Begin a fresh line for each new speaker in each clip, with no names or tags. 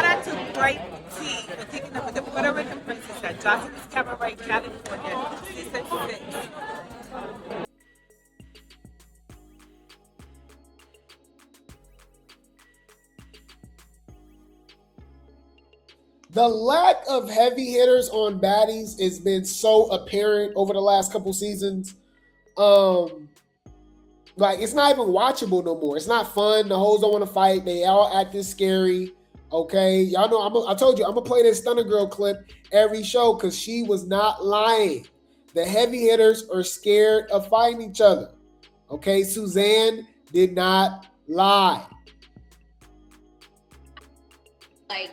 Shout out to Grape Tea for picking up with the Puerto Rican princess at Joseline's Cabaret, California, season 6.
The lack of heavy hitters on Baddies has been so apparent over the last couple seasons. Like, it's not even watchable no more. It's not fun. The hoes don't want to fight. They all acting scary. Okay, y'all know I told you I'm gonna play this Stunner Girl clip every show because she was not lying. The heavy hitters are scared of fighting each other. Okay, Suzanne did not lie.
Like,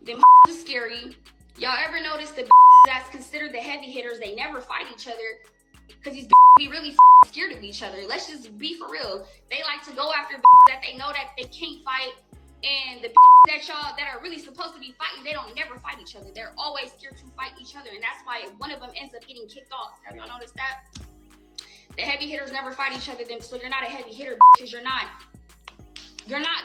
them is scary. Y'all ever notice the that's considered the heavy hitters, they never fight each other because these be really scared of each other. Let's just be for real. They like to go after that they know that they can't fight, and the that y'all that are really supposed to be fighting, they don't never fight each other. They're always scared to fight each other, and that's why one of them ends up getting kicked off. Have y'all noticed that? The heavy hitters never fight each other, so you're not a heavy hitter because you're not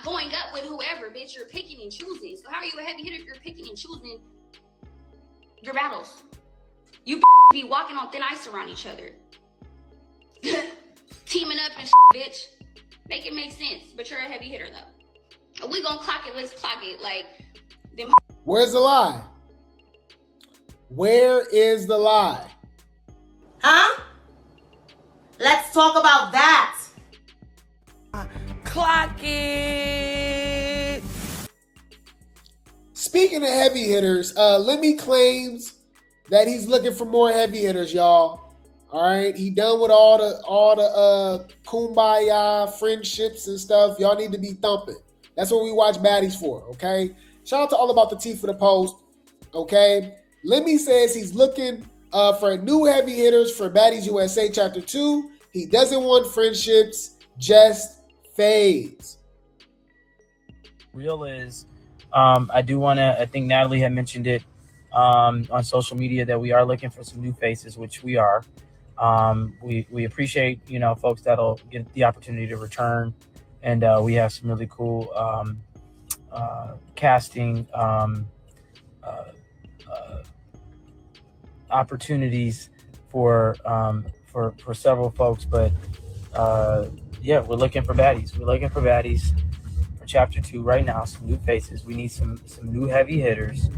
going up with whoever, bitch. You're picking and choosing. So how are you a heavy hitter if you're picking and choosing your battles? You be walking on thin ice around each other. Teaming up and bitch. Make it make sense. But you're a heavy hitter though. We gonna clock it, let's clock it. Like, them.
Where's the lie? Where is the lie?
Huh? Let's talk about that.
Clock it.
Speaking of heavy hitters, Lemmy claims that he's looking for more heavy hitters, y'all. All right, he done with all the kumbaya friendships and stuff. Y'all need to be thumping. That's what we watch Baddies for, okay? Shout out to All About the Tea for the post, okay? Lemmy says he's looking for new heavy hitters for Baddies USA Chapter 2. He doesn't want friendships, just fades.
Real is, I think Natalie had mentioned it on social media that we are looking for some new faces, which we are. We appreciate, folks that'll get the opportunity to return. And we have some really cool casting opportunities for several folks. But we're looking for baddies. We're looking for baddies for Chapter 2 right now. Some new faces. We need some new heavy hitters.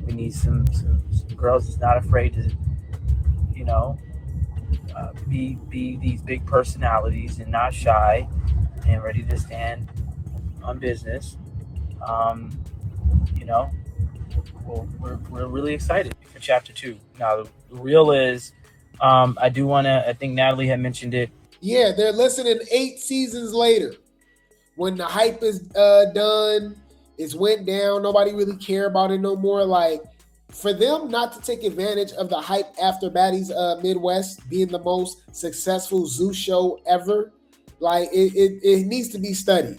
We need some girls that's not afraid to, be these big personalities and not shy and ready to stand on business. We're really excited for Chapter 2. Now, the real is, I think Natalie had mentioned it.
Yeah, they're listening 8 seasons later. When the hype is done, it's went down, nobody really care about it no more. Like, for them not to take advantage of the hype after Baddies Midwest being the most successful Zeus show ever, like it needs to be studied.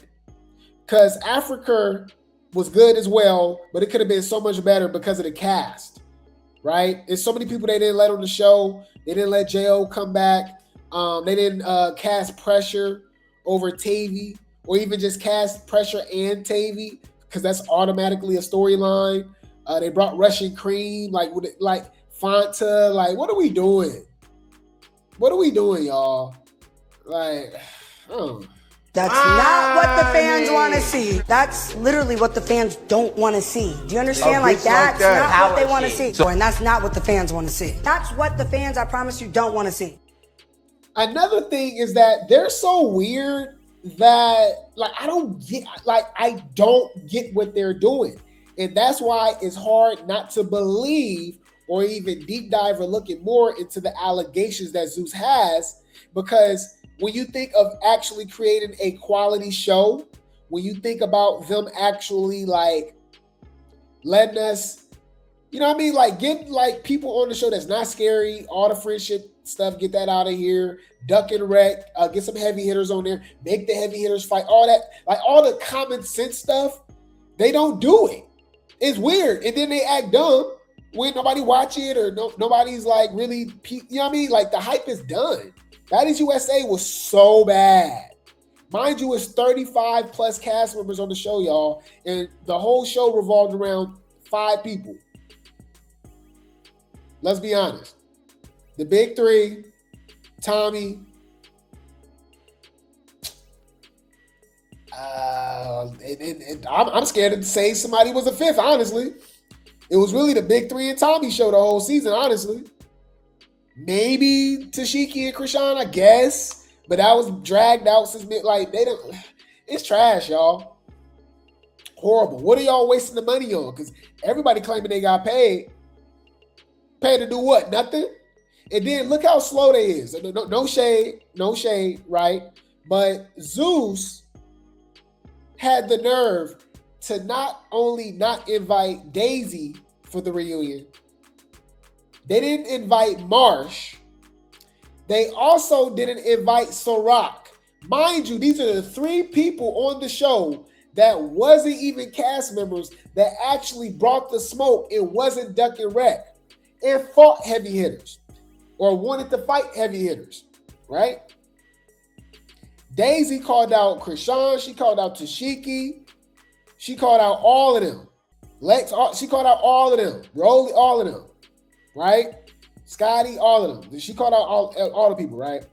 Because Africa was good as well, but it could have been so much better because of the cast, right? There's so many people they didn't let on the show. They didn't let J.O. come back. They didn't cast Pressure over Tavy, or even just cast Pressure and Tavy, because that's automatically a storyline. They brought Russian Cream, like Fanta. Like, what are we doing? What are we doing, y'all? Like,
That's not what the fans want to see. That's literally what the fans don't want to see. Do you understand? Like, that's not what they want to see. And that's not what the fans want to see. That's what the fans, I promise you, don't want to see.
Another thing is that they're so weird that, like, I don't get what they're doing. And that's why it's hard not to believe or even deep dive or looking more into the allegations that Zeus has, because when you think of actually creating a quality show, when you think about them actually like letting us, like get like people on the show that's not scary, all the friendship stuff, get that out of here, duck and wreck, get some heavy hitters on there, make the heavy hitters fight, all that, like all the common sense stuff, they don't do it. It's weird. And then they act dumb when nobody watch it or nobody's like really, Like the hype is done. Baddies USA was so bad. Mind you, it's 35 plus cast members on the show, y'all. And the whole show revolved around 5 people. Let's be honest. The big 3, Tommy, I'm scared to say somebody was a 5th, honestly. It was really the big 3 and Tommy show the whole season, honestly. Maybe Tashiki and Krishan, I guess. But that was dragged out since like they don't. It's trash, y'all. Horrible. What are y'all wasting the money on? Because everybody claiming they got paid. Paid to do what? Nothing. And then look how slow they is. No shade, right? But Zeus had the nerve to not only not invite Daisy for the reunion, they didn't invite Marsh. They also didn't invite Ciroc. Mind you, these are the 3 people on the show that wasn't even cast members that actually brought the smoke. It wasn't duck and wreck. It fought heavy hitters or wanted to fight heavy hitters, right? Daisy called out Krishan. She called out Tashiki. She called out all of them. Lex, she called out all of them. Rolly, all of them, right? Scotty, all of them. She called out all the people, right?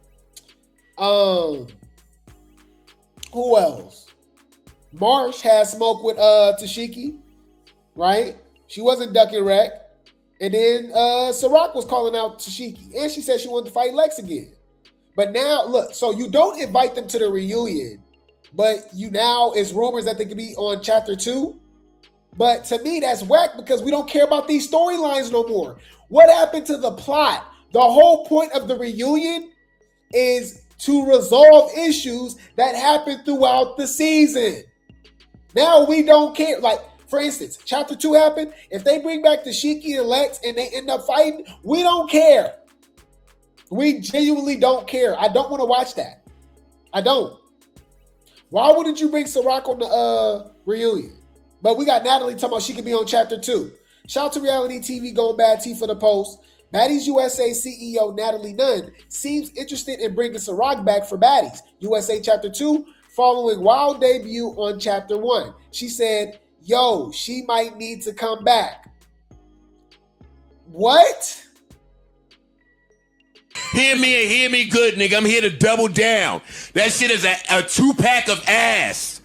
Who else? Marsh had smoke with Tashiki, right? She wasn't ducking wreck. And then Ciroc was calling out Tashiki. And she said she wanted to fight Lex again. But now, look, so you don't invite them to the reunion, but you now, it's rumors that they could be on chapter 2. But to me, that's whack because we don't care about these storylines no more. What happened to the plot? The whole point of the reunion is to resolve issues that happened throughout the season. Now we don't care. Like, for instance, chapter 2 happened. If they bring back the Shiki and Lex and they end up fighting, we don't care. We genuinely don't care. I don't want to watch that. I don't. Why wouldn't you bring Ciroc on the reunion? But we got Natalie talking about she could be on chapter 2. Shout out to Reality TV going Bad Tea for the post. Baddies USA CEO Natalie Nunn seems interested in bringing Ciroc back for Baddies USA chapter 2 following wild debut on chapter 1. She said, yo, she might need to come back. What?
Hear me and hear me good, nigga. I'm here to double down. That shit is a 2-pack of ass.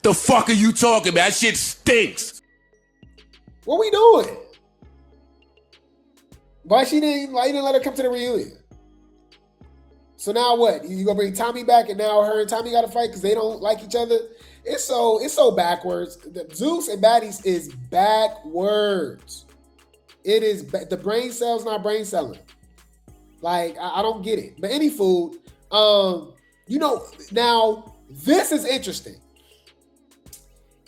The fuck are you talking about? That shit stinks.
What we doing? Why you didn't let her come to the reunion? So now what? You gonna bring Tommy back and now her and Tommy gotta fight because they don't like each other? It's so backwards. The Zeus and Baddies is backwards. It is the brain cells not brain selling. Like I don't get it. But any food, now this is interesting.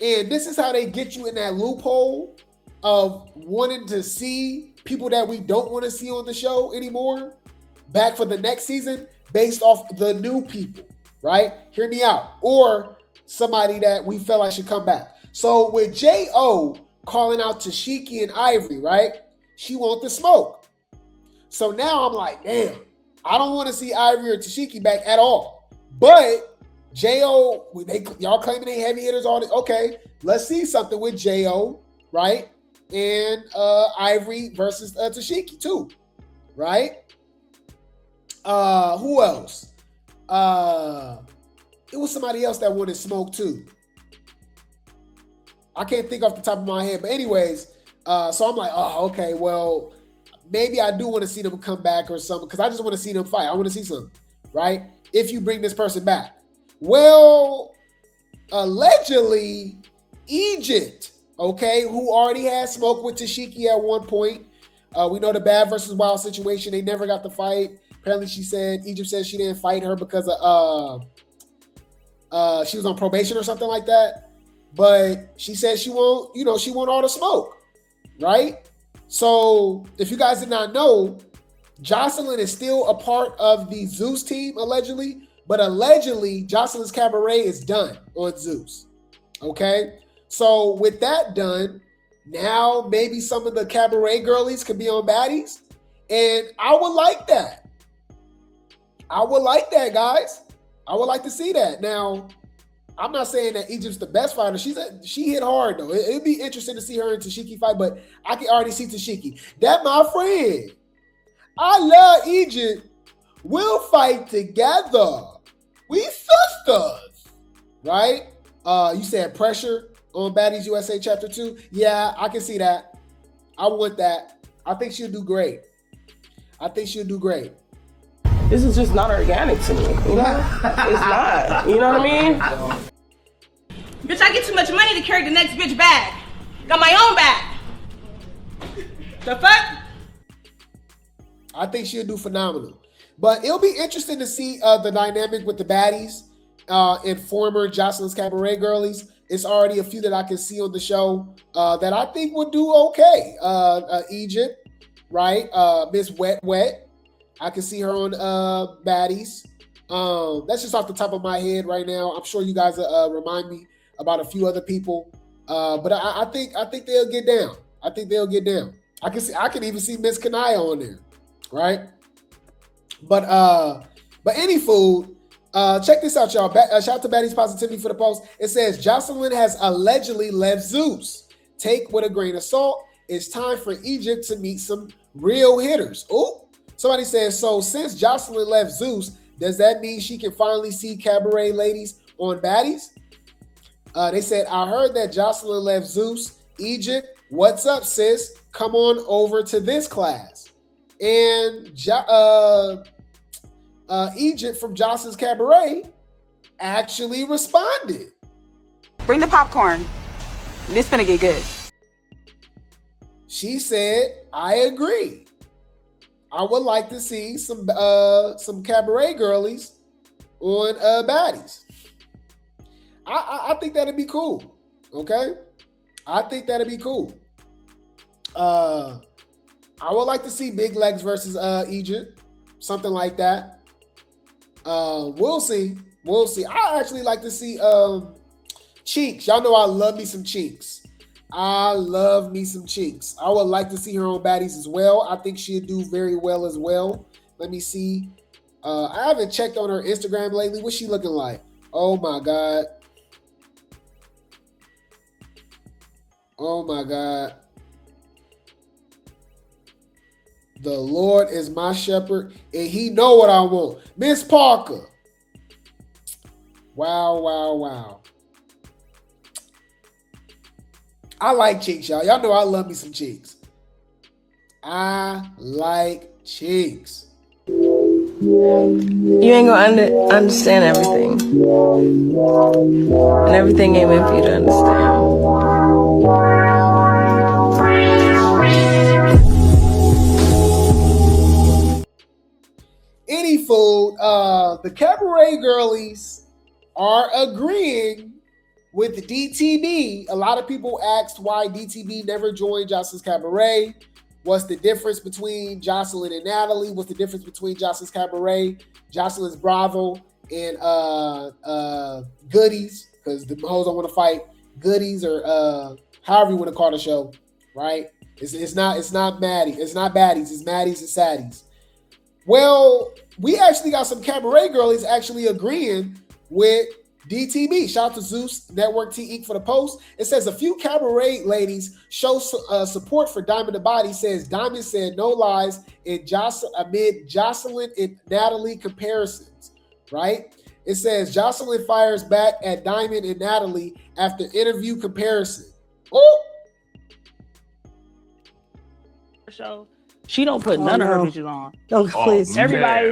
And this is how they get you in that loophole of wanting to see people that we don't want to see on the show anymore back for the next season based off the new people, right? Hear me out. Or somebody that we felt like should come back. So with J.O. calling out Tashiki and Ivory, right? She wants the smoke. So now I'm like, damn, I don't want to see Ivory or Tashiki back at all. But J.O., y'all claiming they heavy hitters, all this. Okay, let's see something with J.O., right? And Ivory versus Tashiki too, right? Who else? It was somebody else that wanted smoke too. I can't think off the top of my head, but anyways, so I'm like, oh, okay, well, maybe I do want to see them come back or something because I just want to see them fight. I want to see something, right? If you bring this person back. Well, allegedly, Egypt, okay, who already had smoke with Tashiki at one point. We know the Bad versus Wild situation. They never got the fight. Apparently, Egypt said she didn't fight her because of she was on probation or something like that. But she said she won't all the smoke, right? So if you guys did not know, Joseline is still a part of the Zeus team, allegedly. But allegedly, Joseline's Cabaret is done on Zeus. Okay? So with that done, now maybe some of the Cabaret girlies could be on Baddies. And I would like that. I would like that, guys. I would like to see that. Now, I'm not saying that Egypt's the best fighter. She hit hard though. It'd be interesting to see her and Tashiki fight, but I can already see Tashiki. That my friend. I love Egypt. We'll fight together. We sisters, right? You said pressure on Baddies USA Chapter 2. Yeah, I can see that. I want that. I think she'll do great. This
is just not organic to me. You know? It's not. You know what I mean?
Bitch, I get too much money to carry the next bitch bag. Got my own bag. The fuck?
I think she'll do phenomenal. But it'll be interesting to see the dynamic with the Baddies and former Joseline's Cabaret girlies. It's already a few that I can see on the show that I think will do okay. Egypt, right? Miss Wet Wet. I can see her on Baddies. That's just off the top of my head right now. I'm sure you guys remind me about a few other people. But I think they'll get down. I can even see Miss Kanaya on there, right? But any food, check this out, y'all. Shout out to Baddies Positivity for the post. It says Joseline has allegedly left Zeus. Take with a grain of salt. It's time for Egypt to meet some real hitters. Oh, somebody says, so since Joseline left Zeus, does that mean she can finally see Cabaret ladies on Baddies? They said, I heard that Joseline left Zeus. Egypt, what's up, sis? Come on over to this class. And Egypt from Joseline's Cabaret actually responded.
Bring the popcorn. This finna get good.
She said, I agree. I would like to see some Cabaret girlies on Baddies. I think that'd be cool. Okay? I think that'd be cool. I would like to see Big Legs versus Egypt. Something like that. We'll see. I actually like to see Cheeks. Y'all know I love me some Cheeks. I love me some Cheeks. I would like to see her on Baddies as well. I think she'll do very well as well. Let me see. I haven't checked on her Instagram lately. What's she looking like? Oh my God. The Lord is my shepherd, and he know what I want. Miss Parker. Wow. I like Cheeks, y'all. Y'all know I love me some Cheeks. I like Cheeks.
You ain't gonna understand everything. And everything ain't meant for you to understand.
Any food, the Cabaret girlies are agreeing with the DTB. A lot of people asked why DTB never joined Joseline's Cabaret. What's the difference between Joseline and Natalie? What's the difference between Joseline's Cabaret, Joseline's Bravo, and Goodies? Because the hoes don't want to fight Goodies or however you want to call the show, right? It's not Maddie. It's not Baddies. It's Maddies and Saddies. Well, we actually got some Cabaret girlies actually agreeing with DTB. Shout out to Zeus, Network T for the post. It says a few Cabaret ladies show support for Diamond the Body. Says Diamond said no lies amid Joseline and Natalie comparisons, right? It says Joseline fires back at Diamond and Natalie after interview comparison. Oh!
Show. She don't put none of her bitches on.
Don't please.
Everybody.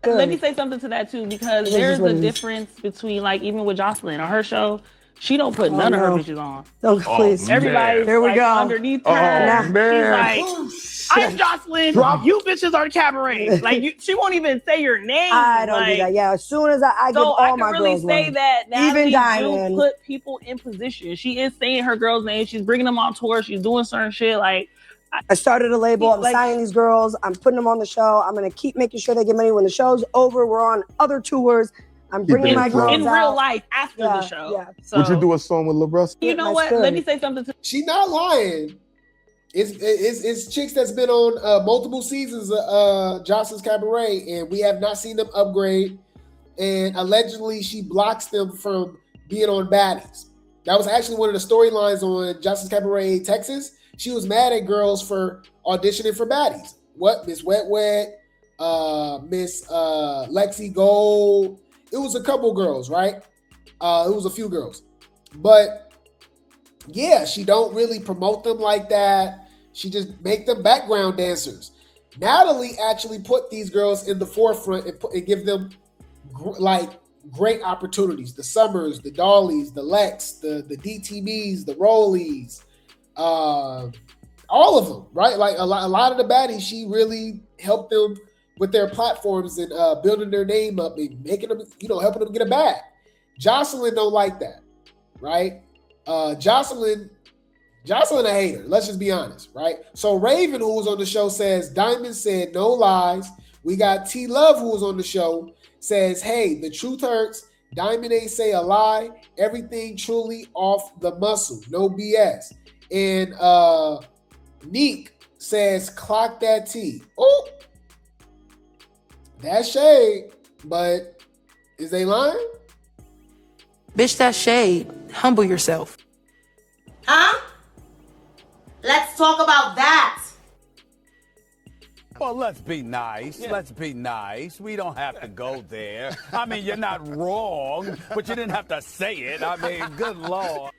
Let me say something to that too, because there's a difference between, like, even with Joseline on her show, she don't put none of her bitches on.
Don't please.
Everybody.
Here we go.
Underneath her. She's like, I'm Joseline. You bitches are Cabaret. Like, she won't even say your name.
I don't do that. Yeah, as soon as I give all my girls. So I can really say that Natalie do put people in position. She is saying her girls' name. She's bringing them on tour. She's doing certain shit. Like, I started a label. I'm signing these girls. I'm putting them on the show. I'm going to keep making sure they get money when the show's over. We're on other tours. I'm bringing my girls
in real life after the show.
Yeah. So, would you do a song with LeBron?
You know what? Let me say something.
She not lying. It's chicks that's been on multiple seasons of Jocelyn's Cabaret, and we have not seen them upgrade. And allegedly, she blocks them from being on Baddies. That was actually one of the storylines on Jocelyn's Cabaret Texas. She was mad at girls for auditioning for Baddies. What? Miss Wet Wet, Miss Lexi Gold. It was a couple girls, right? It was a few girls. But yeah, she don't really promote them like that. She just make them background dancers. Natalie actually put these girls in the forefront and give them like great opportunities. The Summers, the Dollies, the Lex, the DTBs, the Rollies, all of them, right? Like a lot of the baddies, she really helped them with their platforms and building their name up and making them, helping them get a bag. Joseline don't like that, right? Joseline a hater. Let's just be honest, right? So Raven, who was on the show, says Diamond said no lies. We got T Love, who was on the show, says, hey, the truth hurts. Diamond ain't say a lie. Everything truly off the muscle. No BS. And Neek says, clock that T. Oh, that's shade. But is they lying?
Bitch, that's shade. Humble yourself.
Huh? Let's talk about that.
Well, let's be nice. Yeah. Let's be nice. We don't have to go there. I mean, you're not wrong, but you didn't have to say it. I mean, good Lord.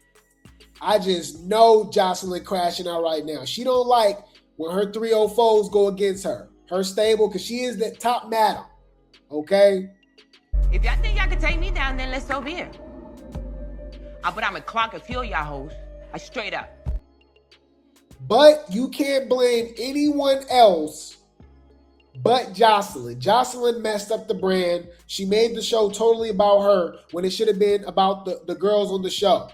I just know Joseline crashing out right now. She don't like when her 304s go against her. Her stable, because she is the top madam. Okay?
If y'all think y'all can take me down, then let's over here. But I'm a clock and fuel y'all hoes. I straight up.
But you can't blame anyone else but Joseline. Joseline messed up the brand. She made the show totally about her when it should have been about the girls on the show.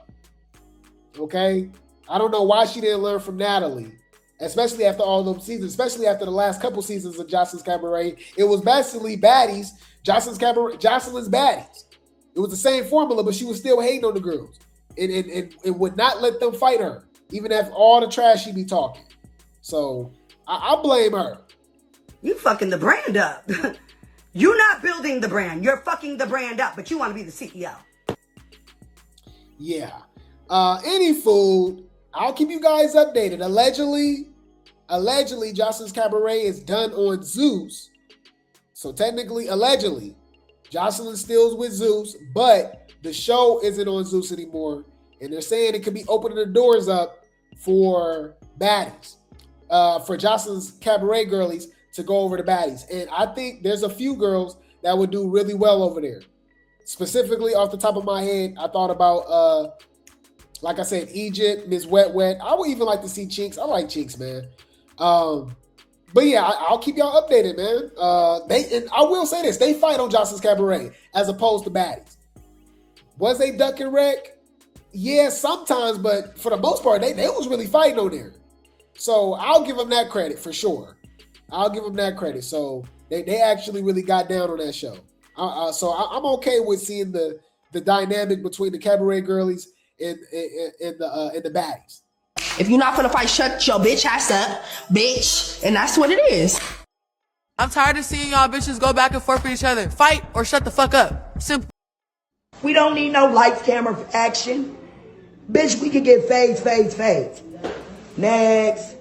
Okay? I don't know why she didn't learn from Natalie, especially after all those seasons, especially after the last couple seasons of Jocelyn's Cabaret. It was basically Baddies, Jocelyn's Baddies. It was the same formula, but she was still hating on the girls and would not let them fight her, even after all the trash she be talking. So I blame her.
You fucking the brand up. You're not building the brand. You're fucking the brand up, but you want to be the CEO.
Yeah. Any food, I'll keep you guys updated. Allegedly, Jocelyn's Cabaret is done on Zeus. So technically, allegedly, Joseline still's with Zeus, but the show isn't on Zeus anymore. And they're saying it could be opening the doors up for Baddies, for Jocelyn's Cabaret girlies to go over to Baddies. And I think there's a few girls that would do really well over there. Specifically, off the top of my head, I thought about, like I said, Egypt, Miss Wet Wet. I would even like to see Chinks. I like Chinks, man. But yeah, I'll keep y'all updated, man. And I will say this, they fight on Jocelyn's Cabaret as opposed to Baddies. Was they duck and wreck? Yeah, sometimes, but for the most part, they was really fighting on there. So I'll give them that credit for sure. I'll give them that credit. So they actually really got down on that show. So I'm okay with seeing the dynamic between the Cabaret girlies and the Baddies.
If you're not gonna fight, shut your bitch ass up, bitch. And that's what it is.
I'm tired of seeing y'all bitches go back and forth with each other. Fight or shut the fuck up. Simple.
We don't need no lights, camera, action. Bitch, we can get fades. Next.